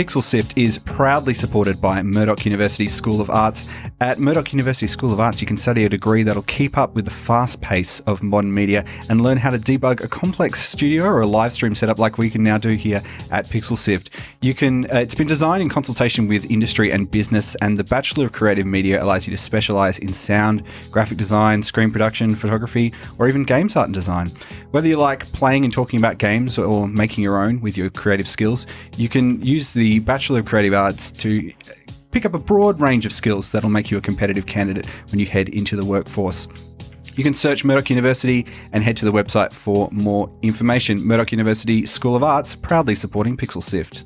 Pixel Sift is proudly supported by Murdoch University School of Arts. At Murdoch University School of Arts, you can study a degree that'll keep up with the fast pace of modern media and learn how to debug a complex studio or a live stream setup like we can now do here at Pixel Sift. It's been designed in consultation with industry and business, and the Bachelor of Creative Media allows you to specialise in sound, graphic design, screen production, photography, or even games art and design. Whether you like playing and talking about games or making your own with your creative skills, you can use the Bachelor of Creative Arts to pick up a broad range of skills that'll make you a competitive candidate when you head into the workforce. You can search Murdoch University and head to the website for more information. Murdoch University School of Arts, proudly supporting Pixel Sift.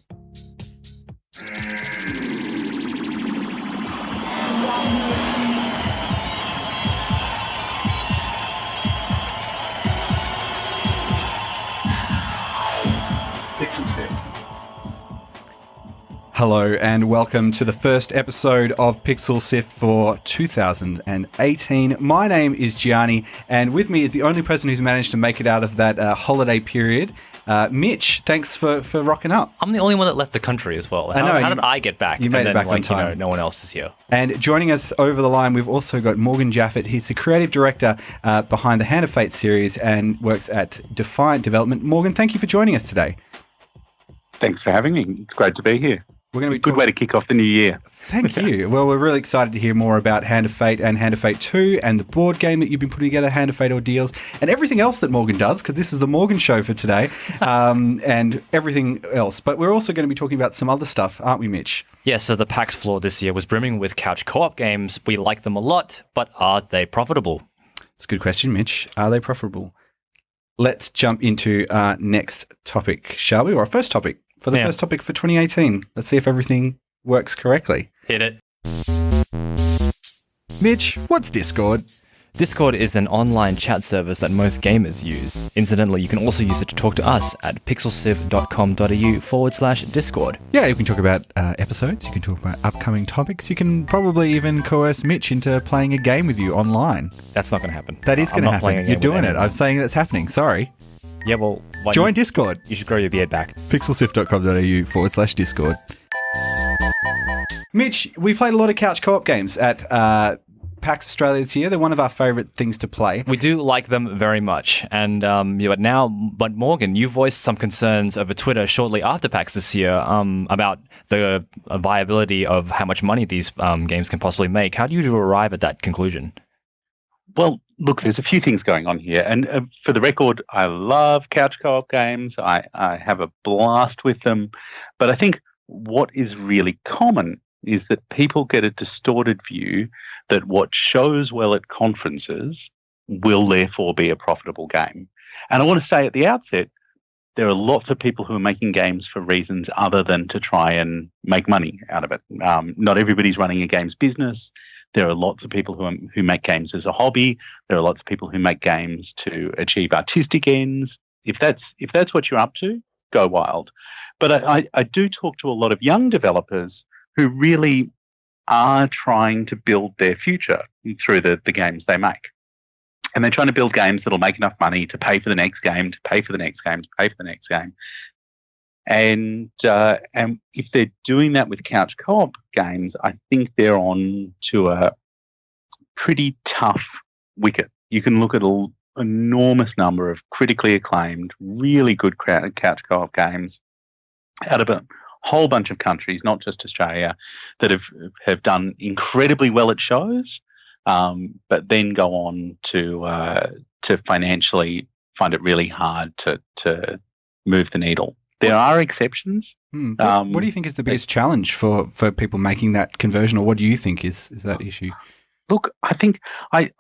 Hello and welcome to the first episode of Pixel Sift for 2018. My name is Gianni, and with me is the only person who's managed to make it out of that holiday period, Mitch. Thanks for rocking up. I'm the only one that left the country as well. How did I get back? You made it back on time. No one else is here. And joining us over the line, we've also got Morgan Jaffit. He's the creative director behind the Hand of Fate series and works at Defiant Development. Morgan, thank you for joining us today. Thanks for having me. It's great to be here. We're going to be good way to kick off the new year. Thank you. Well, we're really excited to hear more about Hand of Fate and Hand of Fate 2 and the board game that you've been putting together, Hand of Fate Ordeals, and everything else that Morgan does, because this is the Morgan show for today, and everything else. But we're also going to be talking about some other stuff, aren't we, Mitch? Yeah, so the PAX floor this year was brimming with couch co-op games. We like them a lot, but are they profitable? It's a good question, Mitch. Are they profitable? Let's jump into our next topic, shall we? Or our first topic. For the first topic for 2018. Let's see if everything works correctly. Hit it. Mitch, what's Discord? Discord is an online chat service that most gamers use. Incidentally, you can also use it to talk to us at pixelsiv.com.au/Discord. Yeah, you can talk about episodes, you can talk about upcoming topics, you can probably even coerce Mitch into playing a game with you online. That's not going to happen. That is going to happen. You're doing it. I'm saying that's happening. Sorry. Yeah, well... Join Discord. You should grow your beard back. pixelsift.com.au/Discord. Mitch, we played a lot of couch co-op games at PAX Australia this year. They're one of our favourite things to play. We do like them very much. And but Morgan, you voiced some concerns over Twitter shortly after PAX this year about the viability of how much money these games can possibly make. How do you arrive at that conclusion? Well, look, there's a few things going on here. And for the record, I love couch co-op games. I have a blast with them. But I think what is really common is that people get a distorted view that what shows well at conferences will therefore be a profitable game. And I want to say at the outset, there are lots of people who are making games for reasons other than to try and make money out of it. Not everybody's running a games business. There are lots of people who make games as a hobby. There are lots of people who make games to achieve artistic ends. If that's what you're up to, go wild. But I do talk to a lot of young developers who really are trying to build their future through the games they make. And they're trying to build games that'll make enough money to pay for the next game, to pay for the next game, to pay for the next game. And if they're doing that with couch co-op games, I think they're on to a pretty tough wicket. You can look at an enormous number of critically acclaimed, really good couch co-op games out of a whole bunch of countries, not just Australia, that have done incredibly well at shows, but then go on to financially find it really hard to move the needle. There are exceptions. What do you think is the biggest challenge for people making that conversion, or what do you think is that issue? Look, I think I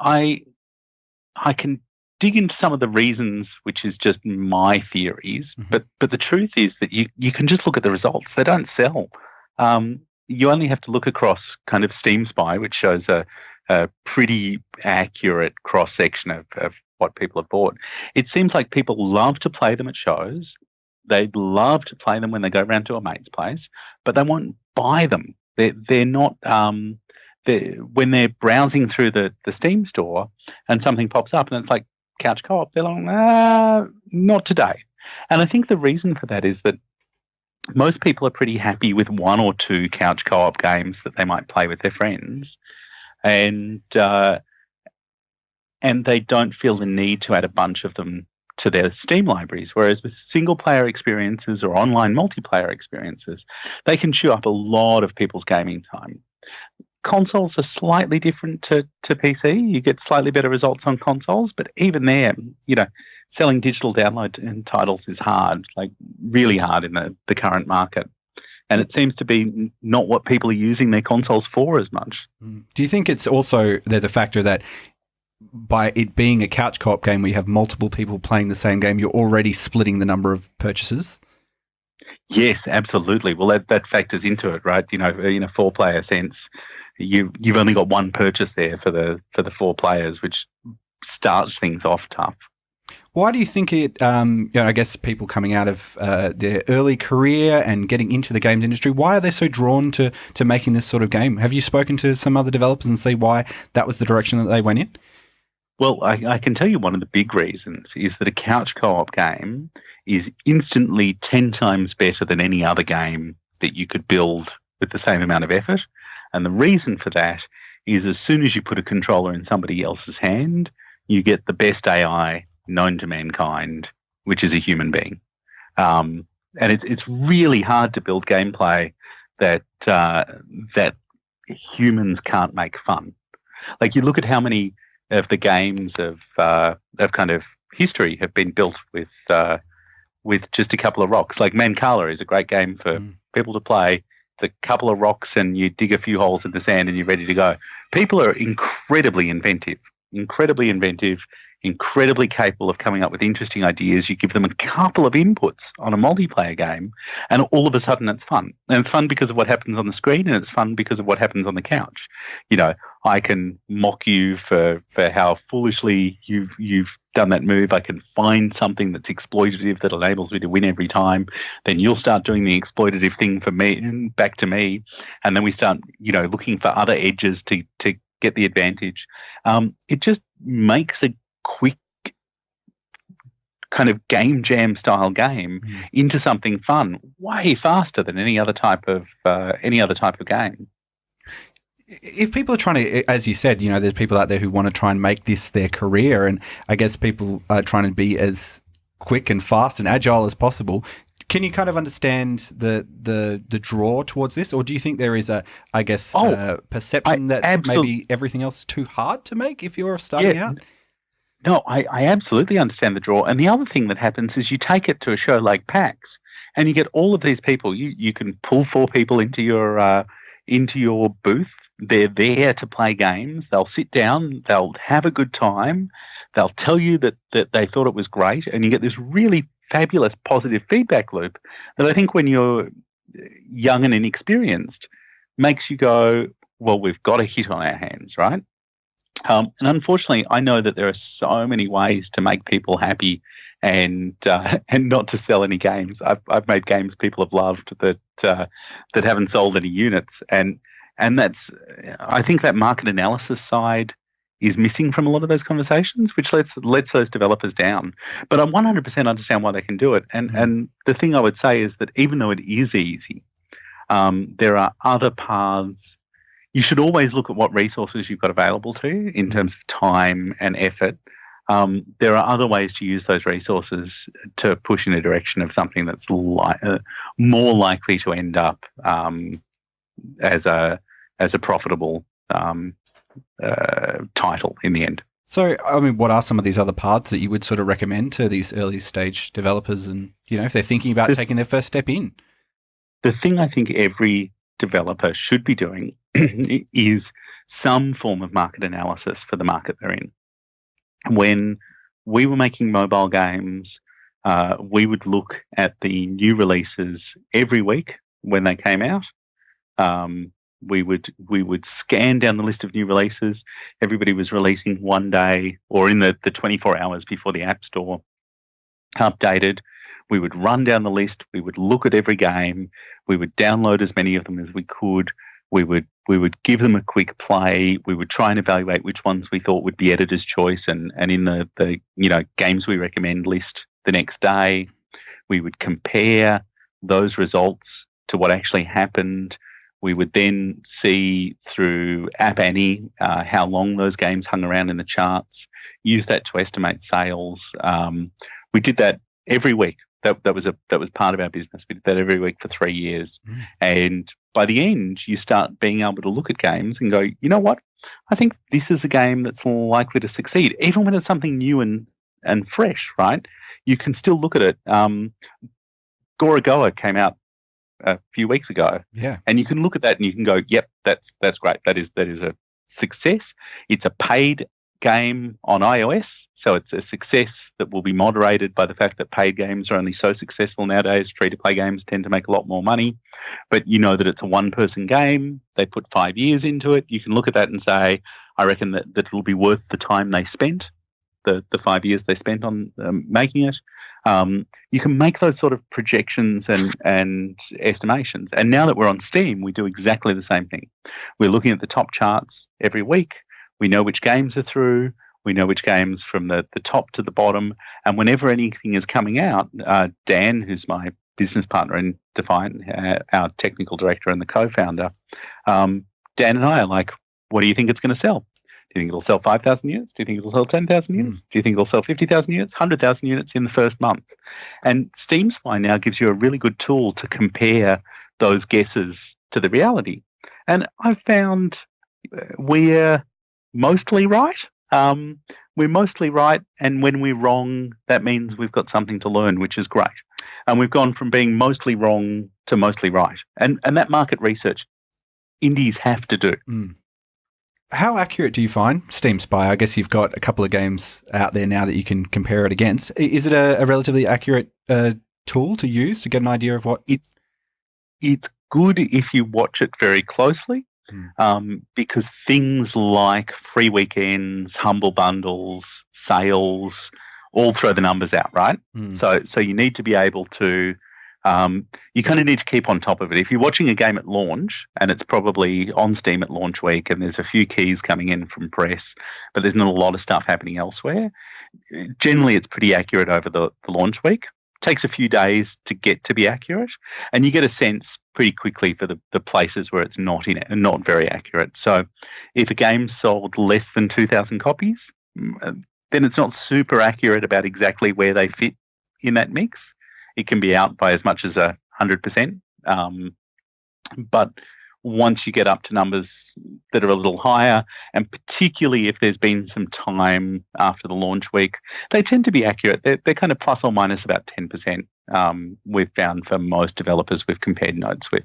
can dig into some of the reasons, which is just my theories, but the truth is that you can just look at the results. They don't sell. You only have to look across kind of SteamSpy, which shows a pretty accurate cross-section of what people have bought. It seems like people love to play them at shows. They'd love to play them when they go around to a mate's place, but they won't buy them. They're not when they're browsing through the Steam store and something pops up and it's like couch co-op, they're like, not today. And I think the reason for that is that most people are pretty happy with one or two couch co-op games that they might play with their friends, and they don't feel the need to add a bunch of them to their Steam libraries. Whereas with single-player experiences or online multiplayer experiences, they can chew up a lot of people's gaming time. Consoles are slightly different to PC. You get slightly better results on consoles, but even there, selling digital download and titles is hard, like really hard in the current market. And it seems to be not what people are using their consoles for as much. Do you think it's also, there's a factor that by it being a couch co-op game where you have multiple people playing the same game, you're already splitting the number of purchases? Yes, absolutely. Well, that factors into it, right? In a 4-player sense, you've only got one purchase there for the 4 players, which starts things off tough. Why do you think it, I guess people coming out of their early career and getting into the games industry, why are they so drawn to making this sort of game? Have you spoken to some other developers and see why that was the direction that they went in? Well, I can tell you one of the big reasons is that a couch co-op game is instantly 10 times better than any other game that you could build with the same amount of effort. And the reason for that is as soon as you put a controller in somebody else's hand, you get the best AI known to mankind, which is a human being. And it's really hard to build gameplay that humans can't make fun. Like, you look at how many of the games of kind of history have been built with just a couple of rocks. Like Mancala is a great game for people to play. It's a couple of rocks and you dig a few holes in the sand and you're ready to go. People are incredibly inventive, incredibly capable of coming up with interesting ideas. You give them a couple of inputs on a multiplayer game and all of a sudden it's fun. And it's fun because of what happens on the screen, and it's fun because of what happens on the couch. I can mock you for how foolishly you've done that move. I can find something that's exploitative that enables me to win every time. Then you'll start doing the exploitative thing for me, back to me. And then we start, looking for other edges to get the advantage. It just makes a quick kind of game jam style game into something fun way faster than any other type of game. If people are trying to, as you said, there's people out there who want to try and make this their career, and I guess people are trying to be as quick and fast and agile as possible. Can you kind of understand the draw towards this, or do you think there is a perception that maybe everything else is too hard to make if you're starting out? No, I absolutely understand the draw. And the other thing that happens is you take it to a show like PAX, and you get all of these people. You can pull 4 people into your booth. They're there to play games. They'll sit down. They'll have a good time. They'll tell you that they thought it was great, and you get this really fabulous positive feedback loop that I think when you're young and inexperienced makes you go, well, we've got a hit on our hands, right? And unfortunately, I know that there are so many ways to make people happy and not to sell any games. I've made games people have loved that haven't sold any units, and that's, I think that market analysis side is missing from a lot of those conversations, which lets those developers down. But I 100% understand why they can do it. And the thing I would say is that even though it is easy, there are other paths. You should always look at what resources you've got available to you in terms of time and effort. There are other ways to use those resources to push in a direction of something that's more likely to end up as a profitable title in the end. So, I mean, what are some of these other paths that you would sort of recommend to these early stage developers, and if they're thinking about taking their first step in? The thing I think every developer should be doing is some form of market analysis for the market they're in. When we were making mobile games, we would look at the new releases every week when they came out. We would scan down the list of new releases. Everybody was releasing one day or in the 24 hours before the App Store updated. We would run down the list. We would look at every game. We would download as many of them as we could. We would give them a quick play. We would try and evaluate which ones we thought would be editor's choice and in the games we recommend list the next day. We would compare those results to what actually happened. We would then see through App Annie how long those games hung around in the charts, use that to estimate sales. We did that every week. That was part of our business. We did that every week for 3 years. And by the end, you start being able to look at games and go, you know what? I think this is a game that's likely to succeed, even when it's something new and fresh, right? You can still look at it. Gorogoa came out a few weeks ago, and you can look at that and you can go, yep, that's great. That is a success. It's a paid game on iOS, so it's a success that will be moderated by the fact that paid games are only so successful nowadays. Free-to-play games tend to make a lot more money, but you know that it's a one-person game. They put 5 years into it. You can look at that and say, I reckon that it'll be worth the time they spent, the 5 years they spent on making it. You can make those sort of projections and estimations. And now that we're on Steam, we do exactly the same thing. We're looking at the top charts every week. We know which games are through. We know which games from the top to the bottom. And whenever anything is coming out, Dan, who's my business partner in Defiant, our technical director and the co-founder, Dan and I are like, what do you think it's going to sell? Do you think it'll sell 5,000 units? Do you think it'll sell 10,000 units? Do you think it'll sell 50,000 units, 100,000 units in the first month? And SteamSpy now gives you a really good tool to compare those guesses to the reality. And I've found we're mostly right. We're mostly right, and when we're wrong, that means we've got something to learn, which is great. And we've gone from being mostly wrong to mostly right. And that market research, indies have to do. How accurate do you find SteamSpy? I guess you've got a couple of games out there now that you can compare it against. Is it a relatively accurate tool to use to get an idea of what? It's good if you watch it very closely, because things like free weekends, humble bundles, sales, all throw the numbers out, right? So you need to be able to. You kind of need to keep on top of it. If you're watching a game at launch and it's probably on Steam at launch week and there's a few keys coming in from press, but there's not a lot of stuff happening elsewhere, generally it's pretty accurate over the launch week. Takes a few days to get to be accurate, and you get a sense pretty quickly for the places where it's not very accurate. So if a game sold less than 2,000 copies, then it's not super accurate about exactly where they fit in that mix. It can be out by as much as 100%. But once you get up to numbers that are a little higher, and particularly if there's been some time after the launch week, they tend to be accurate. They're kind of plus or minus about 10%, we've found for most developers we've compared notes with.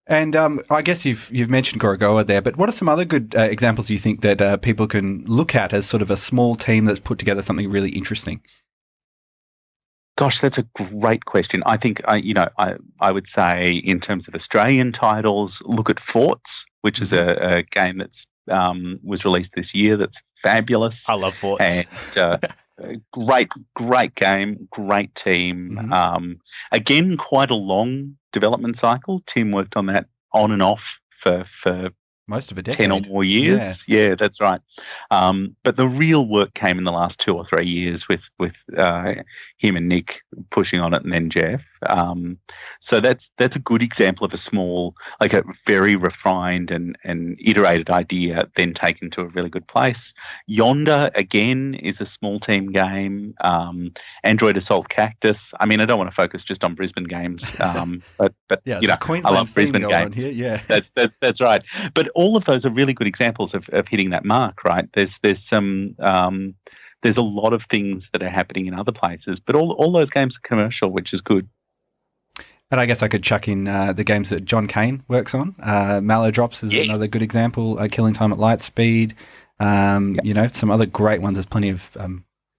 And I guess you've mentioned Gorogoa there, but what are some other good examples you think that people can look at as sort of a small team that's put together something really interesting? Gosh, that's a great question. I think I would say in terms of Australian titles, look at Forts, which is a game that's was released this year. That's fabulous. I love Forts. And great game, great team. Again, quite a long development cycle. Tim worked on that on and off for most of a decade. 10 or more years. Yeah, that's right. But the real work came in the last 2 or 3 years with him and Nick pushing on it, and then Jeff. So that's a good example of a small, like a very refined and iterated idea then taken to a really good place. Yonder, again, is a small team game. Android Assault Cactus. I mean, I don't want to focus just on Brisbane games, but yeah, I love Brisbane games. Yeah, that's right. But all of those are really good examples of hitting that mark, right? There's some there's a lot of things that are happening in other places, but all those games are commercial, which is good. And I guess I could chuck in the games that John Kane works on. Mallow Drops is another good example. Killing Time at Light Speed. Some other great ones. There's plenty of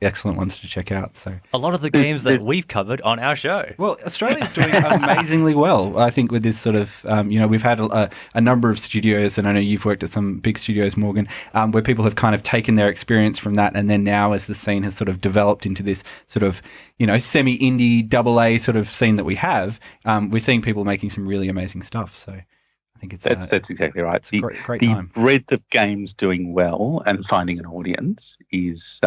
excellent ones to check out. So a lot of the games that we've covered on our show. Well, Australia's doing amazingly well. I think with this sort of, we've had a number of studios, and I know you've worked at some big studios, Morgan, where people have kind of taken their experience from that, and then now as the scene has sort of developed into this sort of, semi-indie, AA sort of scene that we have, we're seeing people making some really amazing stuff. So I think that's exactly right. It's a great time. The breadth of games doing well and finding an audience is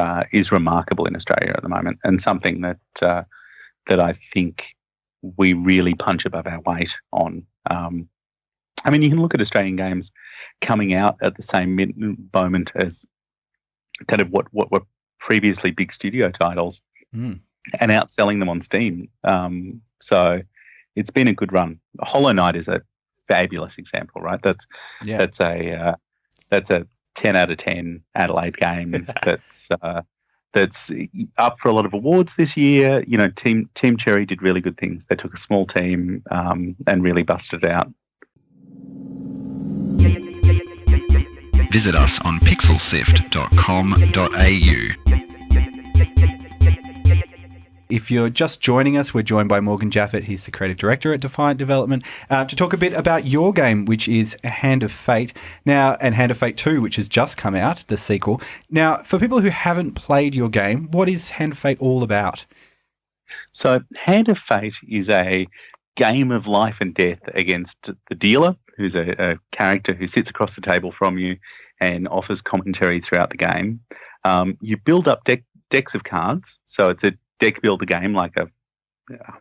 remarkable in Australia at the moment, and something that I think we really punch above our weight on. I mean, you can look at Australian games coming out at the same moment as kind of what were previously big studio titles and outselling them on Steam. So it's been a good run. Hollow Knight is a fabulous example, right? That's a 10 out of 10 Adelaide game that's up for a lot of awards this year. You know, Team Cherry did really good things. They took a small team and really busted it out. Visit us on pixelsift.com.au. If you're just joining us, we're joined by Morgan Jaffit. He's the creative director at Defiant Development to talk a bit about your game, which is Hand of Fate now, and Hand of Fate 2, which has just come out, the sequel. Now, for people who haven't played your game, what is Hand of Fate all about? So Hand of Fate is a game of life and death against the dealer, who's a character who sits across the table from you and offers commentary throughout the game. You build up decks of cards, so it's a deck builder game like a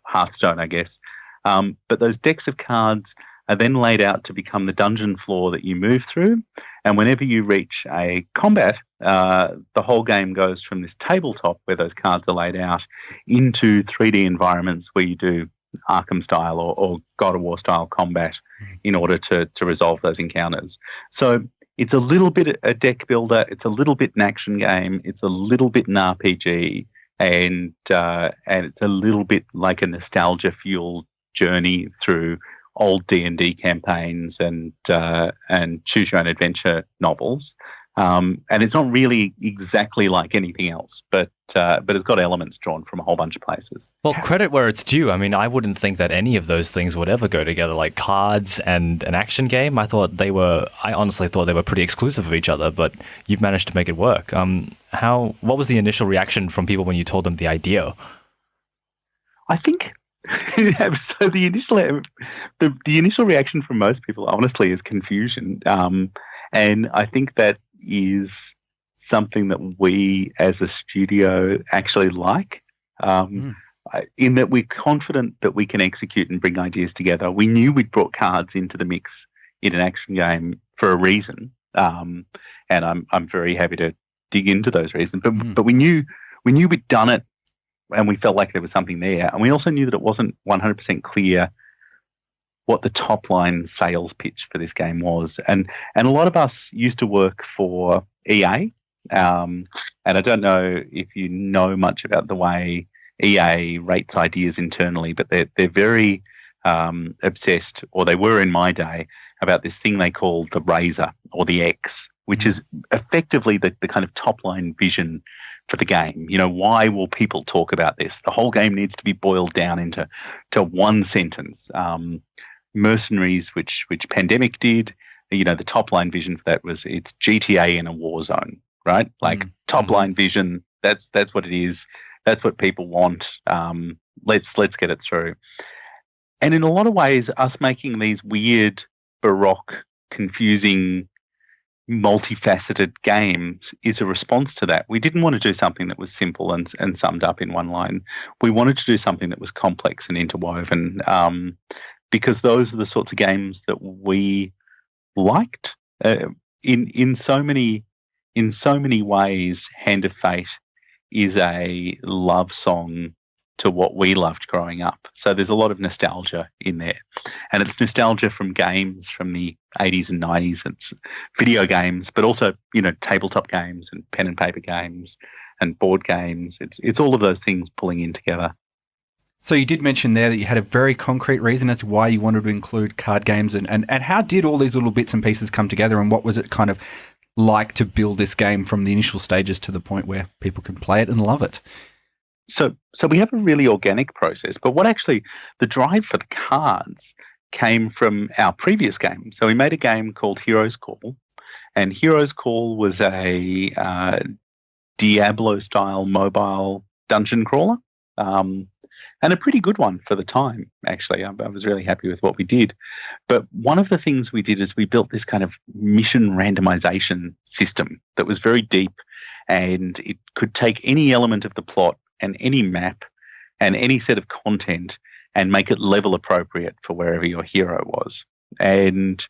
Hearthstone, I guess. But those decks of cards are then laid out to become the dungeon floor that you move through. And whenever you reach a combat, the whole game goes from this tabletop where those cards are laid out into 3D environments where you do Arkham style or God of War style combat in order to resolve those encounters. So it's a little bit a deck builder, it's a little bit an action game, it's a little bit an RPG, and it's a little bit like a nostalgia fueled journey through old D&D campaigns and choose your own adventure novels. And it's not really exactly like anything else, but it's got elements drawn from a whole bunch of places. Well, credit where it's due. I mean, I wouldn't think that any of those things would ever go together, like cards and an action game. I honestly thought they were pretty exclusive of each other, but you've managed to make it work. What was the initial reaction from people when you told them the idea? I think so. The initial reaction from most people, honestly, is confusion. And I think that is something that we as a studio actually like, in that we're confident that we can execute and bring ideas together. We knew we'd brought cards into the mix in an action game for a reason, and I'm very happy to dig into those reasons. But we knew we'd done it, and we felt like there was something there. And we also knew that it wasn't 100% clear what the top line sales pitch for this game was. And a lot of us used to work for EA. And I don't know if you know much about the way EA rates ideas internally, but they're very obsessed, or they were in my day, about this thing they call the Razor or the X, which is effectively the kind of top line vision for the game. You know, why will people talk about this? The whole game needs to be boiled down into one sentence. Mercenaries, which Pandemic did, you know, the top line vision for that was it's GTA in a war zone, right? Like top line vision, that's what it is. That's what people want. Let's get it through. And in a lot of ways, us making these weird, baroque, confusing, multifaceted games is a response to that. We didn't want to do something that was simple and summed up in one line. We wanted to do something that was complex and interwoven, because those are the sorts of games that we liked. In so many ways, Hand of Fate is a love song to what we loved growing up. So there's a lot of nostalgia in there. And it's nostalgia from games from the 80s and 90s. It's video games, but also, you know, tabletop games and pen and paper games and board games. It's all of those things pulling in together. So you did mention there that you had a very concrete reason as to why you wanted to include card games, and how did all these little bits and pieces come together, and what was it kind of like to build this game from the initial stages to the point where people can play it and love it? So we have a really organic process, but what actually the drive for the cards came from our previous game. So we made a game called Heroes Call, and Heroes Call was a Diablo-style mobile dungeon crawler. And a pretty good one for the time, actually. I was really happy with what we did. But one of the things we did is we built this kind of mission randomization system that was very deep, and it could take any element of the plot and any map and any set of content and make it level appropriate for wherever your hero was. And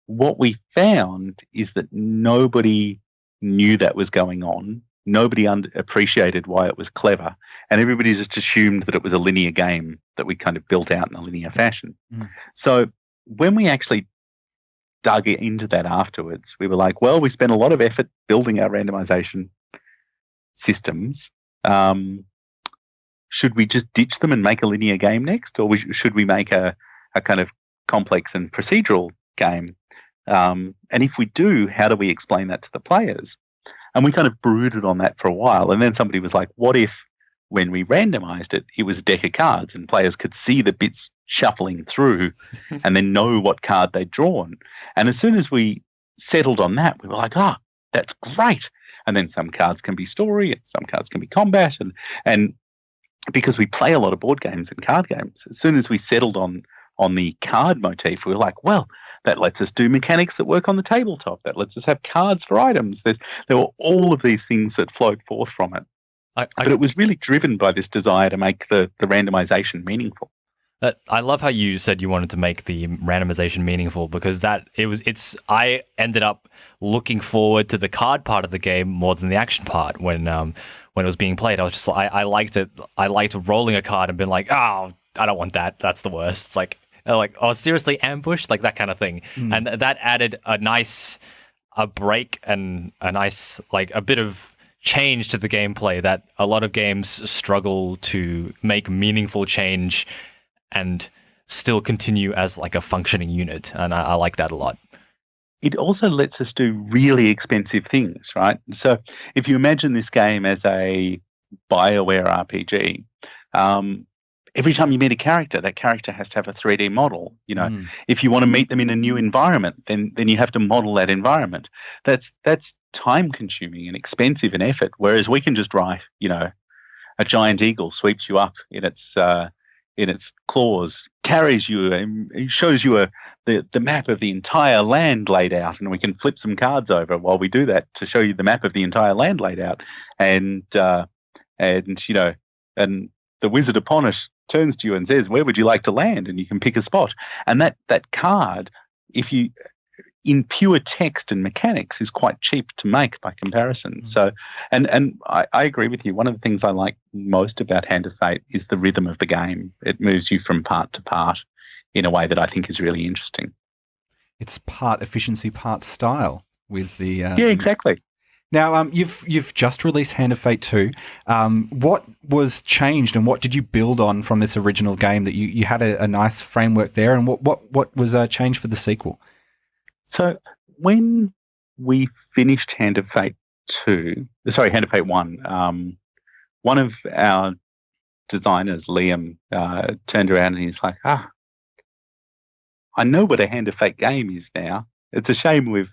what we found is that nobody knew that was going on. Nobody appreciated why it was clever, and everybody just assumed that it was a linear game that we kind of built out in a linear fashion. So when we actually dug into that afterwards, we were like, well, we spent a lot of effort building our randomization systems. Should we just ditch them and make a linear game next, or should we make a kind of complex and procedural game? And if we do, how do we explain that to the players? And we kind of brooded on that for a while. And then somebody was like, what if when we randomized it, it was a deck of cards and players could see the bits shuffling through and then know what card they'd drawn? And as soon as we settled on that, we were like, that's great. And then some cards can be story and some cards can be combat. And because we play a lot of board games and card games, as soon as we settled on the card motif, we were like, well, that lets us do mechanics that work on the tabletop. That lets us have cards for items. There were all of these things that flowed forth from it. But it was really driven by this desire to make the randomization meaningful. I love how you said you wanted to make the randomization meaningful, because I ended up looking forward to the card part of the game more than the action part when it was being played. I was just I liked it. I liked rolling a card and being like, oh, I don't want that. That's the worst. It's like, oh, seriously, ambush, like that kind of thing. And that added a break and a bit of change to the gameplay that a lot of games struggle to make meaningful change and still continue as like a functioning unit. And I like that a lot. It also lets us do really expensive things, right? So if you imagine this game as a BioWare RPG, every time you meet a character, that character has to have a 3D model. If you want to meet them in a new environment, then you have to model that environment. That's time consuming and expensive and effort. Whereas we can just write, a giant eagle sweeps you up in its claws, carries you, and it shows you the map of the entire land laid out, and we can flip some cards over while we do that to show you the map of the entire land laid out, and the wizard upon it turns to you and says, where would you like to land? And you can pick a spot. And that card, if you in pure text and mechanics, is quite cheap to make by comparison. So, and I agree with you. One of the things I like most about Hand of Fate is the rhythm of the game. It moves you from part to part in a way that I think is really interesting. It's part efficiency, part style with the... yeah, exactly. Now, you've just released Hand of Fate 2. What was changed and what did you build on from this original game that you had a nice framework there, and what was changed for the sequel? So when we finished Hand of Fate 1, one of our designers, Liam, turned around and he's like, I know what a Hand of Fate game is now. It's a shame we've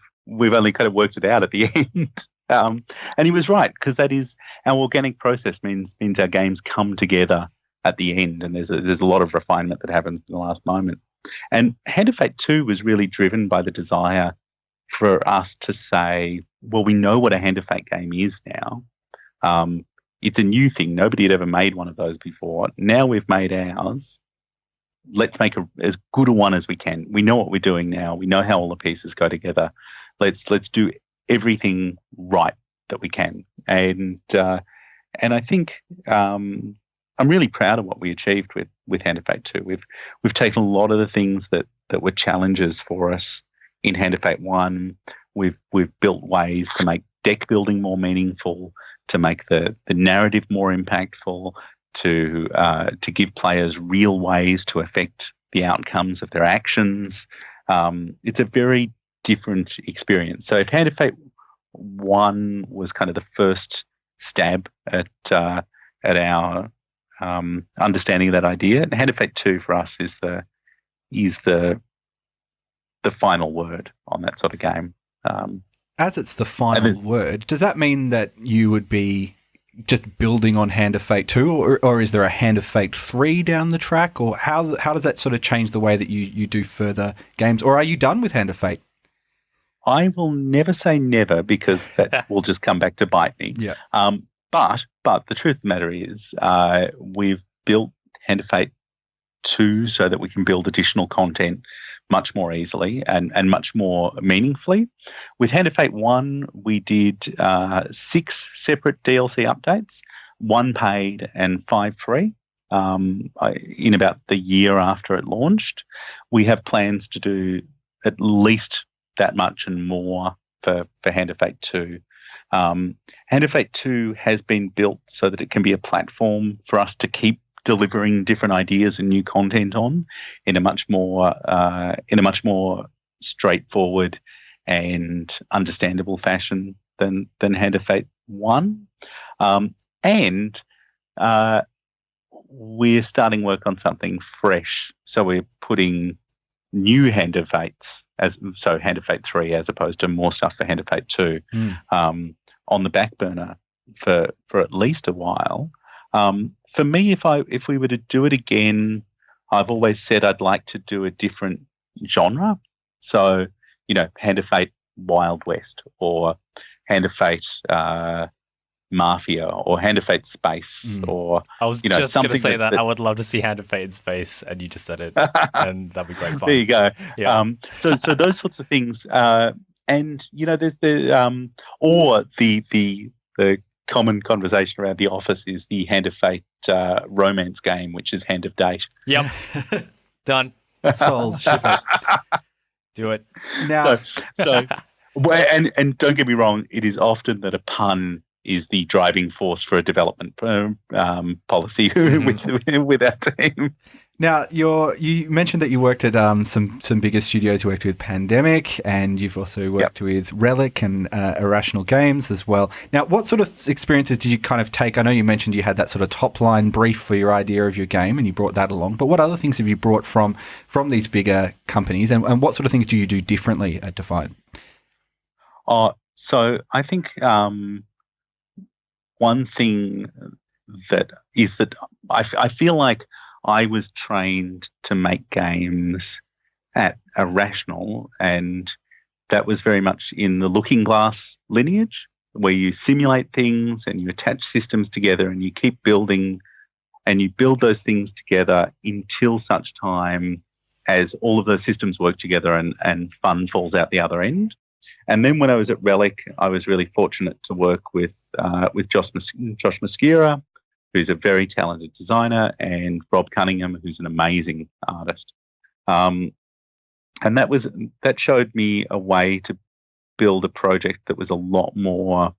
only kind of worked it out at the end. And he was right, because that is our organic process means our games come together at the end, and there's a lot of refinement that happens in the last moment. And Hand of Fate 2 was really driven by the desire for us to say, well, we know what a Hand of Fate game is now. It's a new thing. Nobody had ever made one of those before. Now we've made ours. Let's make as good a one as we can. We know what we're doing now. We know how all the pieces go together. Let's do everything right that we can. And I think I'm really proud of what we achieved with Hand of Fate 2. We've taken a lot of the things that were challenges for us in Hand of Fate 1. We've built ways to make deck building more meaningful, to make the narrative more impactful, to give players real ways to affect the outcomes of their actions. It's a very different experience. So if Hand of Fate 1 was kind of the first stab at our understanding of that idea, and Hand of Fate 2 for us is the final word on that sort of game. As it's the final word, does that mean that you would be just building on Hand of Fate 2, or is there a Hand of Fate 3 down the track, or how does that sort of change the way that you do further games, or are you done with Hand of Fate? I will never say never, because that will just come back to bite me. Yeah. But the truth of the matter is, we've built Hand of Fate 2 so that we can build additional content much more easily and much more meaningfully. With Hand of Fate 1, we did 6 separate DLC updates, 1 paid and 5 free, in about the year after it launched. We have plans to do at least that much and more for Hand of Fate 2. Hand of Fate 2 has been built so that it can be a platform for us to keep delivering different ideas and new content on in a much more straightforward and understandable fashion than Hand of Fate 1. And we're starting work on something fresh. So we're putting new Hand of Fates, Hand of Fate 3 as opposed to more stuff for Hand of Fate 2, on the back burner for at least a while. For me, if we were to do it again, I've always said I'd like to do a different genre. So, Hand of Fate Wild West, or Hand of Fate Mafia, or Hand of Fate Space, or I was just going to say that I that would love to see Hand of Fate in space, and you just said it, and that'd be great fun. There you go. Yeah. So those sorts of things, and there's the or the common conversation around the office is the Hand of Fate romance game, which is Hand of Date. Yep. Done. Sold. Ship it. Do it. Now, and don't get me wrong, it is often that a pun is the driving force for a development policy with our team. Now, you mentioned that you worked at some bigger studios. You worked with Pandemic, and you've also worked with Relic and Irrational Games as well. Now, what sort of experiences did you kind of take? I know you mentioned you had that sort of top-line brief for your idea of your game, and you brought that along. But what other things have you brought from these bigger companies, and what sort of things do you do differently at Defiant? So I think one thing that I feel like I was trained to make games at Irrational, and that was very much in the Looking Glass lineage, where you simulate things and you attach systems together and you keep building, and you build those things together until such time as all of those systems work together and fun falls out the other end. And then when I was at Relic, I was really fortunate to work with Josh Mosquera, who's a very talented designer, and Rob Cunningham, who's an amazing artist. And that showed me a way to build a project that was a lot more,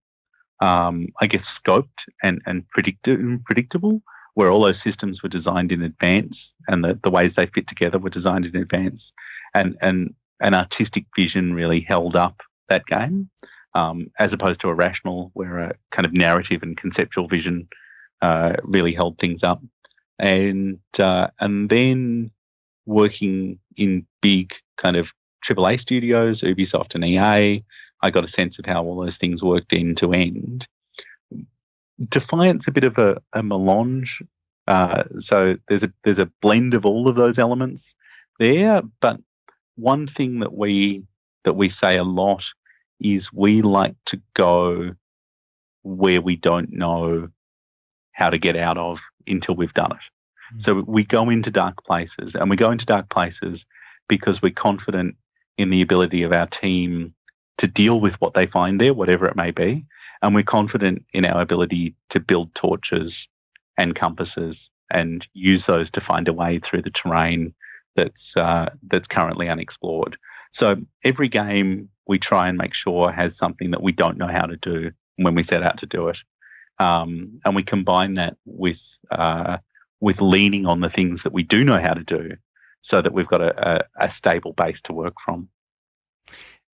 scoped and predictable, where all those systems were designed in advance and the ways they fit together were designed in advance. And an artistic vision really held up that game, as opposed to Irrational, where a kind of narrative and conceptual vision really held things up. And then working in big kind of AAA studios, Ubisoft and EA, I got a sense of how all those things worked end to end. Defiant's a bit of a melange. So there's a blend of all of those elements there. But one thing that we say a lot is we like to go where we don't know how to get out of until we've done it. Mm-hmm. So we go into dark places, and we go into dark places because we're confident in the ability of our team to deal with what they find there, whatever it may be. And we're confident in our ability to build torches and compasses and use those to find a way through the terrain that's currently unexplored. So every game we try and make sure has something that we don't know how to do when we set out to do it. And we combine that with leaning on the things that we do know how to do, so that we've got a stable base to work from.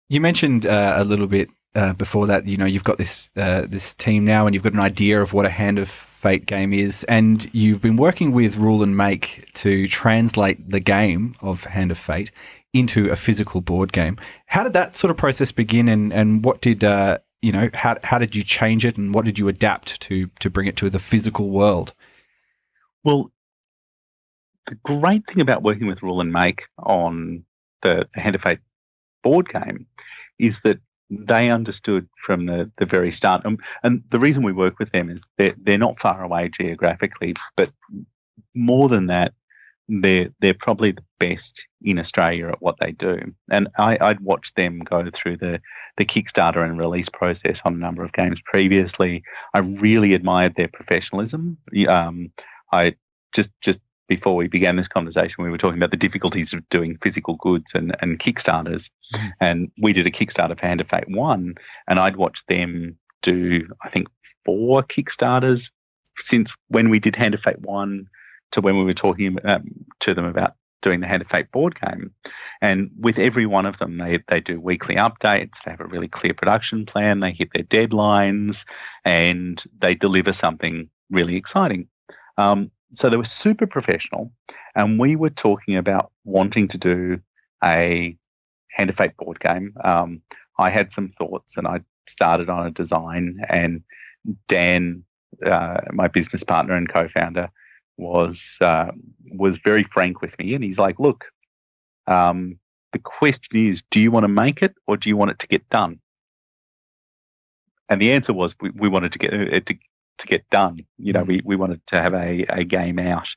You mentioned a little bit before that, you've got this team now, and you've got an idea of what a Hand of Fate game is, and you've been working with Rule Make to translate the game of Hand of Fate into a physical board game. How did that sort of process begin, and what did how did you change it, and what did you adapt to bring it to the physical world? Well, the great thing about working with Rule Make on the Hand of Fate board game is that they understood from the very start. And the reason we work with them is they're not far away geographically, but more than that, they're probably the best in Australia at what they do. And I'd watched them go through the Kickstarter and release process on a number of games previously. I really admired their professionalism. I just before we began this conversation, we were talking about the difficulties of doing physical goods and Kickstarters. And we did a Kickstarter for Hand of Fate 1, and I'd watched them do, I think, 4 Kickstarters since when we did Hand of Fate 1 to when we were talking to them about doing the Hand of Fate board game. And with every one of them, they do weekly updates, they have a really clear production plan, they hit their deadlines, and they deliver something really exciting. So they were super professional, and we were talking about wanting to do a Hand of Fate board game. I had some thoughts, and I started on a design, and Dan, my business partner and co-founder, was very frank with me, and he's like, "Look, the question is, do you want to make it or do you want it to get done?" And the answer was we wanted to get it to get done. You know, we wanted to have a game out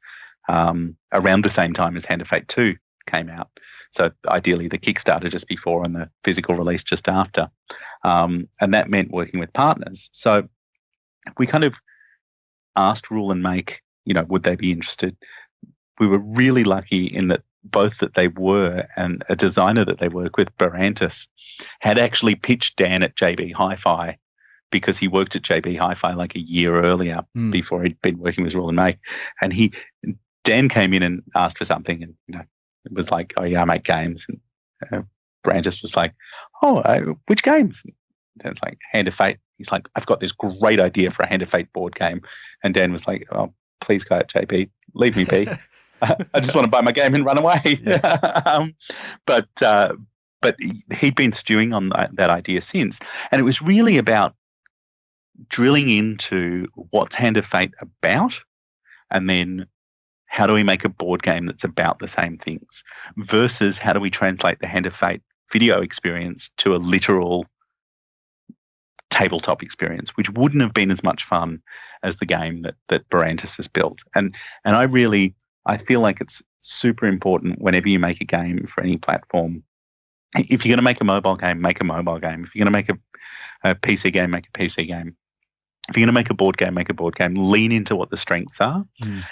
around the same time as Hand of Fate 2 came out. So ideally the Kickstarter just before and the physical release just after. And that meant working with partners. So we kind of asked Rule Make, you know, would they be interested? We were really lucky in that both that they were and a designer that they work with, Barantis, had actually pitched Dan at JB Hi-Fi because he worked at JB Hi-Fi like a year earlier before he'd been working with Rule Make. And Dan came in and asked for something, and you know, it was like, "Oh yeah, I make games." And Barantis was like, "Oh, which games?" And it's like, "Hand of Fate." He's like, "I've got this great idea for a Hand of Fate board game." And Dan was like, "Oh, please go at JB, leave me be. I just want to buy my game and run away." Yeah. But he'd been stewing on that idea since. And it was really about drilling into what's Hand of Fate about, and then how do we make a board game that's about the same things, versus how do we translate the Hand of Fate video experience to a literal tabletop experience, which wouldn't have been as much fun as the game that Barantis has built. And I feel like it's super important whenever you make a game for any platform. If you're going to make a mobile game, make a mobile game. If you're going to make a PC game, make a PC game. If you're going to make a board game, make a board game. Lean into what the strengths are.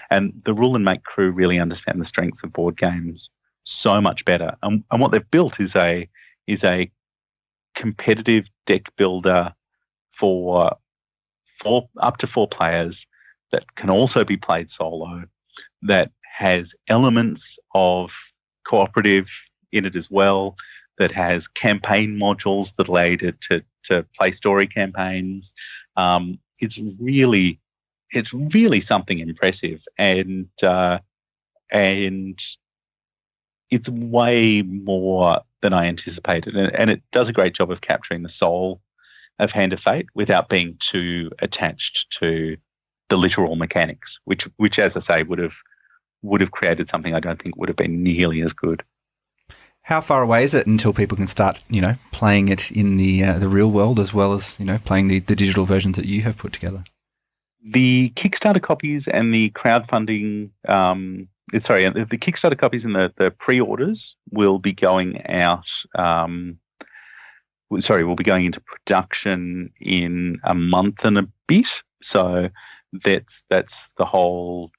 And the Rule Make crew really understand the strengths of board games so much better. And what they've built is a competitive deck builder for up to 4 players that can also be played solo, that has elements of cooperative in it as well, that has campaign modules that allow you to play story campaigns. It's really something impressive, and it's way more than I anticipated, and it does a great job of capturing the soul of Hand of Fate without being too attached to the literal mechanics, which as I say would have created something I don't think would have been nearly as good. How far away is it until people can start, you know, playing it in the real world as well as, you know, playing the digital versions that you have put together? The Kickstarter copies and the crowdfunding, the Kickstarter copies and the pre-orders will be going out. Will be going into production in a month and a bit. So that's the whole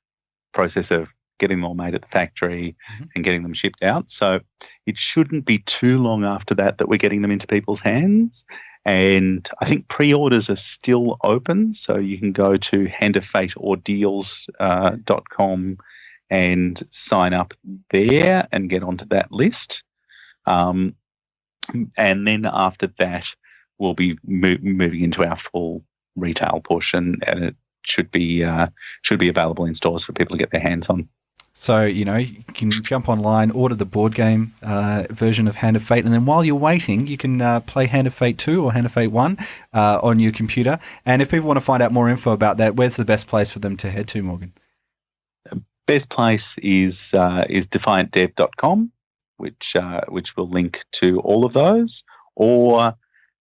process of getting them all made at the factory and getting them shipped out. So it shouldn't be too long after that we're getting them into people's hands. And I think pre-orders are still open, so you can go to handoffateordeals.com and sign up there and get onto that list. And then after that, we'll be moving into our full retail push, and it should be available in stores for people to get their hands on. So, you know, you can jump online, order the board game version of Hand of Fate, and then while you're waiting, you can play Hand of Fate 2 or Hand of Fate 1 on your computer. And if people want to find out more info about that, where's the best place for them to head to, Morgan? Best place is defiantdev.com, which will link to all of those, or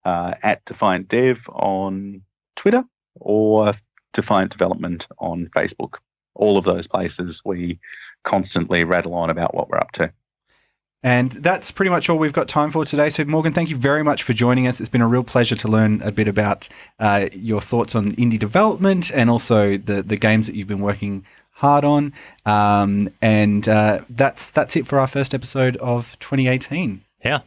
at Defiant Dev on Twitter, or Defiant Development on Facebook. all of those places we constantly rattle on about what we're up to. And that's pretty much all we've got time for today. So, Morgan, thank you very much for joining us. It's been a real pleasure to learn a bit about your thoughts on indie development and also the games that you've been working hard on. That's it for our first episode of 2018. Yeah.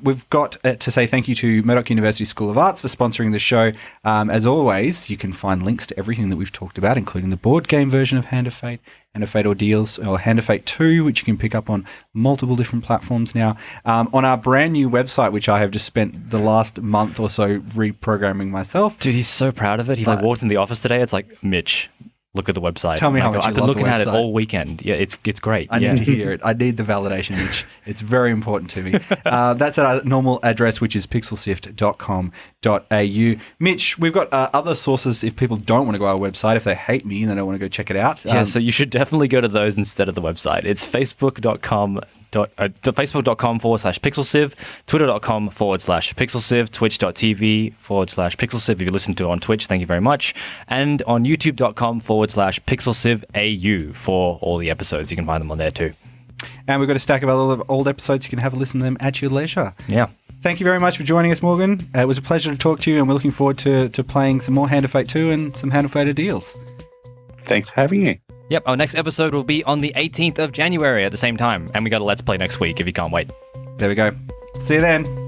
We've got to say thank you to Murdoch University School of Arts for sponsoring the show. As always, you can find links to everything that we've talked about, including the board game version of Hand of Fate Ordeals, or Hand of Fate 2, which you can pick up on multiple different platforms now. On our brand new website, which I have just spent the last month or so reprogramming myself. Dude, he's so proud of it. He walked in the office today. It's like, Mitch, look at the website. Tell me how much you I've been love the looking at it website. all weekend. Yeah, it's great. I need to hear it. I need the validation, Mitch. It's very important to me. That's at our normal address, which is pixelsift.com.au. Mitch, we've got other sources if people don't want to go to our website, if they hate me and they don't want to go check it out. Yeah, so you should definitely go to those instead of the website. It's facebook.com/pixelsiv, twitter.com/pixelsiv, twitch.tv/pixelsiv if you listen to it on Twitch, thank you very much, and on youtube.com/pixelsivau for all the episodes. You can find them on there too. And we've got a stack of other old episodes. You can have a listen to them at your leisure. Yeah. Thank you very much for joining us, Morgan. It was a pleasure to talk to you, and we're looking forward to playing some more Hand of Fate 2 and some Hand of Fate Ordeals. Thanks for having me. Yep, our next episode will be on the 18th of January at the same time, and we got a Let's Play next week if you can't wait. There we go. See you then.